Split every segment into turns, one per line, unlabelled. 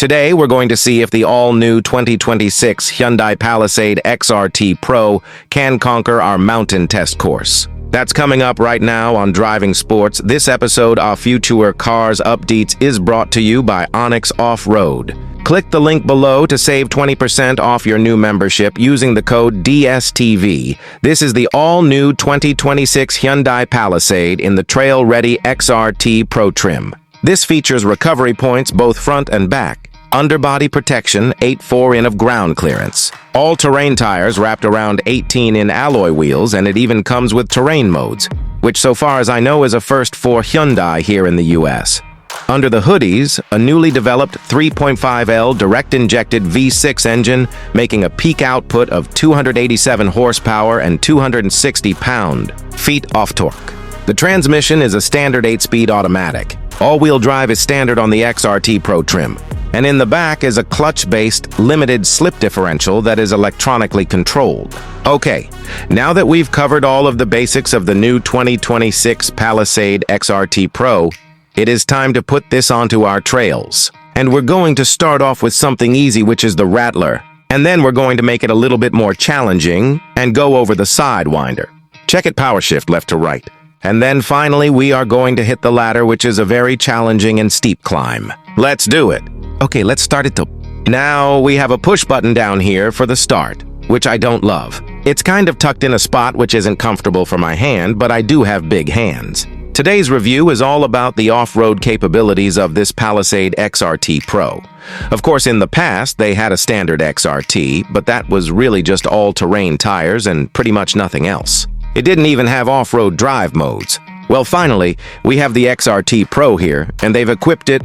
Today, we're going to see if the all-new 2026 Hyundai Palisade XRT Pro can conquer our mountain test course. That's coming up right now on Driving Sports. This episode of Future Cars Updates is brought to you by Onyx Off-Road. Click the link below to save 20% off your new membership using the code DSTV. This is the all-new 2026 Hyundai Palisade in the Trail-Ready XRT Pro trim. This features recovery points both front and back, underbody protection, 8.4 of ground clearance, all-terrain tires wrapped around 18 alloy wheels, and it even comes with terrain modes, which so far as I know is a first for Hyundai here in the US. Under the hoodies, a newly developed 3.5L direct-injected V6 engine, making a peak output of 287 horsepower and 260 pound-feet of torque. The transmission is a standard 8-speed automatic. All-wheel drive is standard on the XRT Pro trim. And in the back is a clutch-based limited slip differential that is electronically controlled. Okay, now that we've covered all of the basics of the new 2026 Palisade XRT Pro, it is time to put this onto our trails. And we're going to start off with something easy, which is the Rattler. And then we're going to make it a little bit more challenging and go over the Sidewinder. Check it power shift left to right. And then finally, we are going to hit the ladder, which is a very challenging and steep climb. Let's do it. Okay, let's start it. Now we have a push button down here for the start, which I don't love. It's kind of tucked in a spot which isn't comfortable for my hand, but I do have big hands. Today's review is all about the off-road capabilities of this Palisade XRT Pro. Of course, in the past, they had a standard XRT, but that was really just all-terrain tires and pretty much nothing else. It didn't even have off-road drive modes. Well, finally, we have the XRT Pro here, and they've equipped it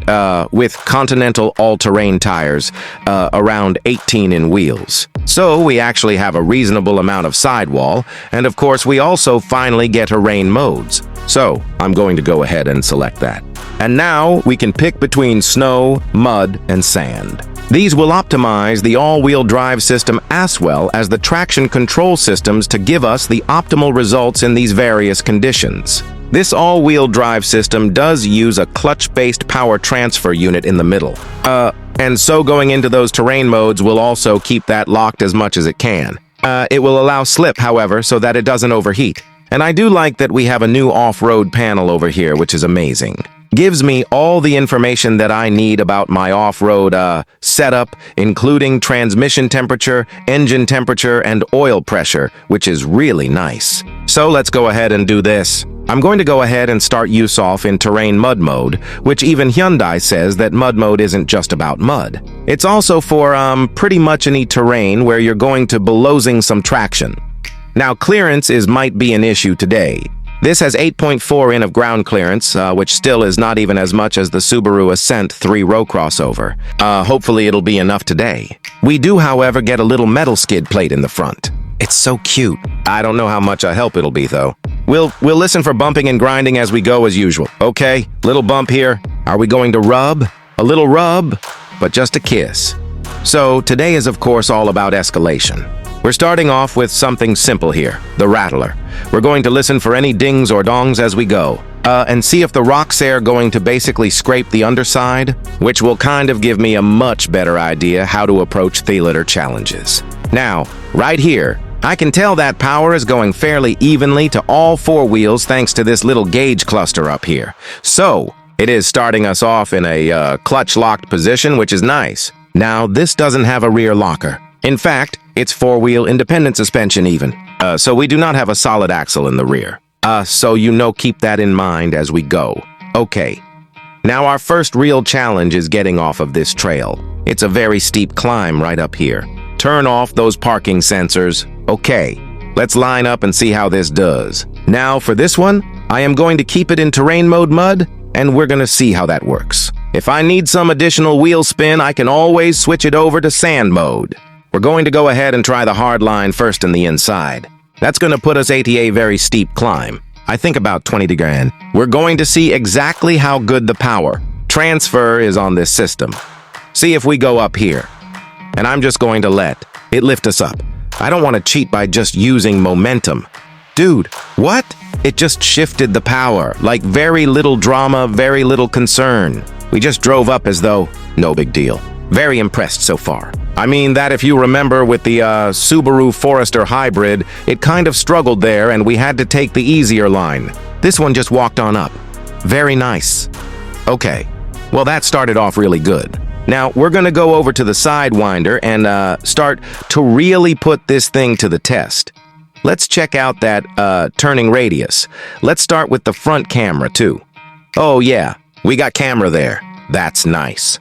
with Continental all-terrain tires, around 18 wheels. So we actually have a reasonable amount of sidewall, and of course we also finally get terrain modes. So I'm going to go ahead and select that. And now we can pick between snow, mud, and sand. These will optimize the all-wheel drive system as well as the traction control systems to give us the optimal results in these various conditions. This all-wheel drive system does use a clutch-based power transfer unit in the middle. And so going into those terrain modes will also keep that locked as much as it can. It will allow slip, however, so that it doesn't overheat. And I do like that we have a new off-road panel over here, which is amazing. Gives me all the information that I need about my off-road setup, including transmission temperature, engine temperature, and oil pressure, which is really nice. So let's go ahead and do this. I'm going to go ahead and start use off in terrain mud mode, which even Hyundai says that mud mode isn't just about mud. It's also for pretty much any terrain where you're going to be losing some traction. Now, clearance might be an issue today. This has 8.4 of ground clearance, which still is not even as much as the Subaru Ascent 3-row crossover. Hopefully it'll be enough today. We do, however, get a little metal skid plate in the front. It's so cute. I don't know how much a help it'll be, though. We'll listen for bumping and grinding as we go as usual. Okay, little bump here. Are we going to rub? A little rub, but just a kiss. So today is, of course, all about escalation. We're starting off with something simple here, the Rattler. We're going to listen for any dings or dongs as we go, and see if the rocks are going to basically scrape the underside, which will kind of give me a much better idea how to approach theater challenges. Now, right here, I can tell that power is going fairly evenly to all four wheels thanks to this little gauge cluster up here. So, it is starting us off in a clutch-locked position, which is nice. Now, this doesn't have a rear locker. In fact, it's four-wheel independent suspension even, so we do not have a solid axle in the rear. So keep that in mind as we go. Okay, now our first real challenge is getting off of this trail. It's a very steep climb right up here. Turn off those parking sensors. Okay, let's line up and see how this does. Now for this one, I am going to keep it in terrain mode mud, and we're gonna see how that works. If I need some additional wheel spin, I can always switch it over to sand mode. We're going to go ahead and try the hard line first in the inside. That's going to put us at a very steep climb. I think about 20 degrees. We're going to see exactly how good the power transfer is on this system. See if we go up here. And I'm just going to let it lift us up. I don't want to cheat by just using momentum. Dude, what? It just shifted the power. Like very little drama, very little concern. We just drove up as though no big deal. Very impressed so far. I mean that if you remember with the Subaru Forester Hybrid, it kind of struggled there and we had to take the easier line. This one just walked on up. Very nice. Okay, well that started off really good. Now we're gonna go over to the Sidewinder and start to really put this thing to the test. Let's check out that turning radius. Let's start with the front camera too. Oh yeah, we got camera there. That's nice.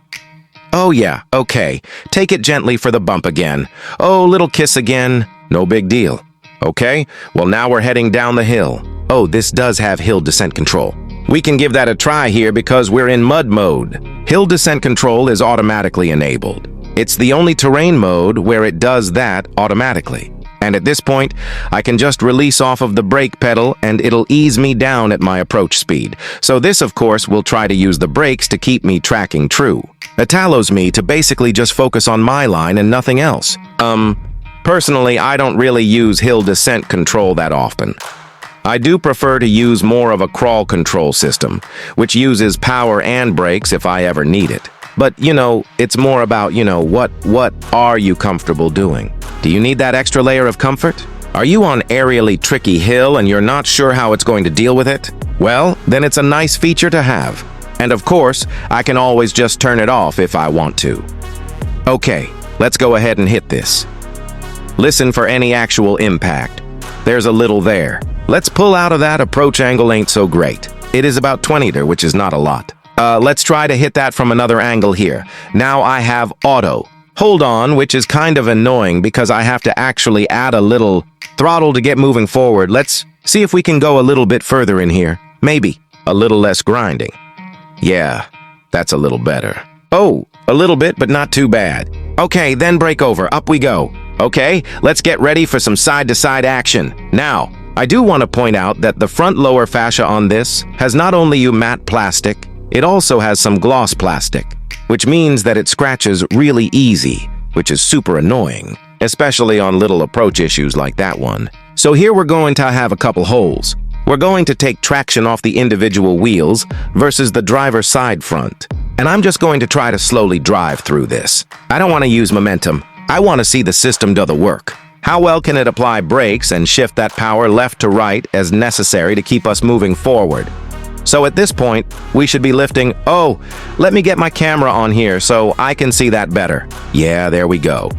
Oh yeah, okay. Take it gently for the bump again. Oh, little kiss again. No big deal. Okay, well now we're heading down the hill. Oh, this does have hill descent control. We can give that a try here because we're in mud mode. Hill descent control is automatically enabled. It's the only terrain mode where it does that automatically. And at this point, I can just release off of the brake pedal and it'll ease me down at my approach speed. So this, of course, will try to use the brakes to keep me tracking true. It allows me to basically just focus on my line and nothing else. Personally, I don't really use hill descent control that often. I do prefer to use more of a crawl control system, which uses power and brakes if I ever need it. But, it's more about, what are you comfortable doing? Do you need that extra layer of comfort? Are you on aerially tricky hill and you're not sure how it's going to deal with it? Well, then it's a nice feature to have. And of course, I can always just turn it off if I want to. Okay, let's go ahead and hit this. Listen for any actual impact. There's a little there. Let's pull out of that. Approach angle ain't so great. It is about 20 there, which is not a lot. Let's try to hit that from another angle here. Now I have auto. Hold on, which is kind of annoying because I have to actually add a little throttle to get moving forward. Let's see if we can go a little bit further in here. Maybe a little less grinding. Yeah, that's a little better. Oh, a little bit, but not too bad. Okay, then brake over. Up we go. Okay, let's get ready for some side-to-side action. Now, I do want to point out that the front lower fascia on this has not only matte plastic, it also has some gloss plastic, which means that it scratches really easy, which is super annoying, especially on little approach issues like that one. So here we're going to have a couple holes. We're going to take traction off the individual wheels versus the driver's side front. And I'm just going to try to slowly drive through this. I don't want to use momentum. I want to see the system do the work. How well can it apply brakes and shift that power left to right as necessary to keep us moving forward? So at this point, we should be lifting. Oh, let me get my camera on here so I can see that better. Yeah, there we go.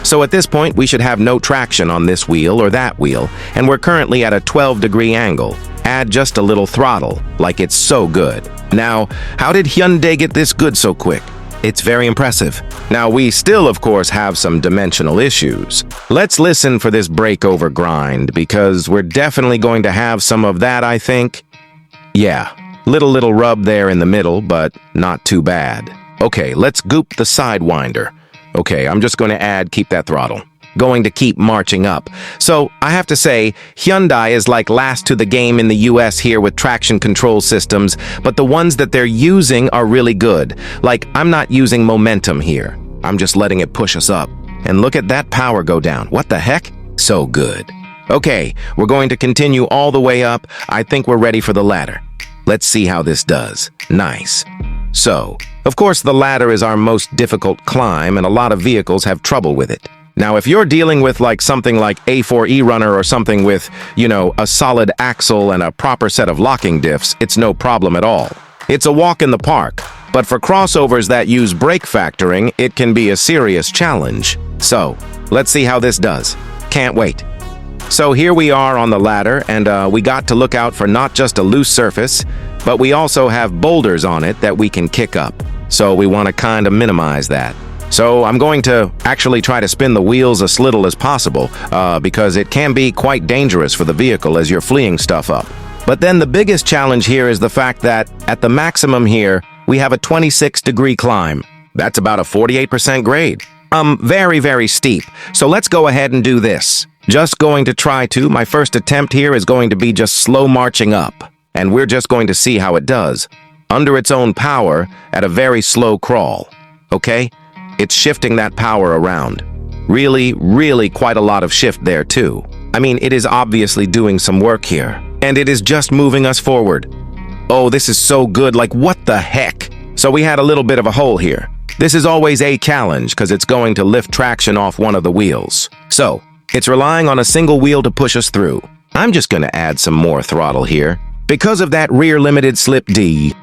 So at this point, we should have no traction on this wheel or that wheel, and we're currently at a 12-degree angle. Add just a little throttle, like it's so good. Now, how did Hyundai get this good so quick? It's very impressive. Now, we still, of course, have some dimensional issues. Let's listen for this breakover grind, because we're definitely going to have some of that, I think. Yeah, little rub there in the middle, but not too bad. Okay, let's goop the Sidewinder. Okay, I'm just going to keep that throttle. Going to keep marching up. So, I have to say, Hyundai is like last to the game in the US here with traction control systems, but the ones that they're using are really good. Like, I'm not using momentum here. I'm just letting it push us up. And look at that power go down. What the heck? So good. Okay, we're going to continue all the way up. I think we're ready for the ladder. Let's see how this does. Nice. So, of course, the ladder is our most difficult climb, and a lot of vehicles have trouble with it. Now, if you're dealing with something like A4 E-Runner or something with, a solid axle and a proper set of locking diffs, it's no problem at all. It's a walk in the park. But for crossovers that use brake factoring, it can be a serious challenge. So, let's see how this does. Can't wait. So here we are on the ladder, and we got to look out for not just a loose surface, but we also have boulders on it that we can kick up. So we want to kind of minimize that. So I'm going to actually try to spin the wheels as little as possible, because it can be quite dangerous for the vehicle as you're fleeing stuff up. But then the biggest challenge here is the fact that at the maximum here, we have a 26-degree climb. That's about a 48% grade. Very, very steep. So let's go ahead and do this. Just going to try to. My first attempt here is going to be just slow marching up. And we're just going to see how it does. Under its own power, at a very slow crawl. Okay? It's shifting that power around. Really quite a lot of shift there too. I mean, it is obviously doing some work here. And it is just moving us forward. Oh, this is so good, like what the heck? So we had a little bit of a hole here. This is always a challenge because it's going to lift traction off one of the wheels. So, it's relying on a single wheel to push us through. I'm just going to add some more throttle here. Because of that rear limited slip D,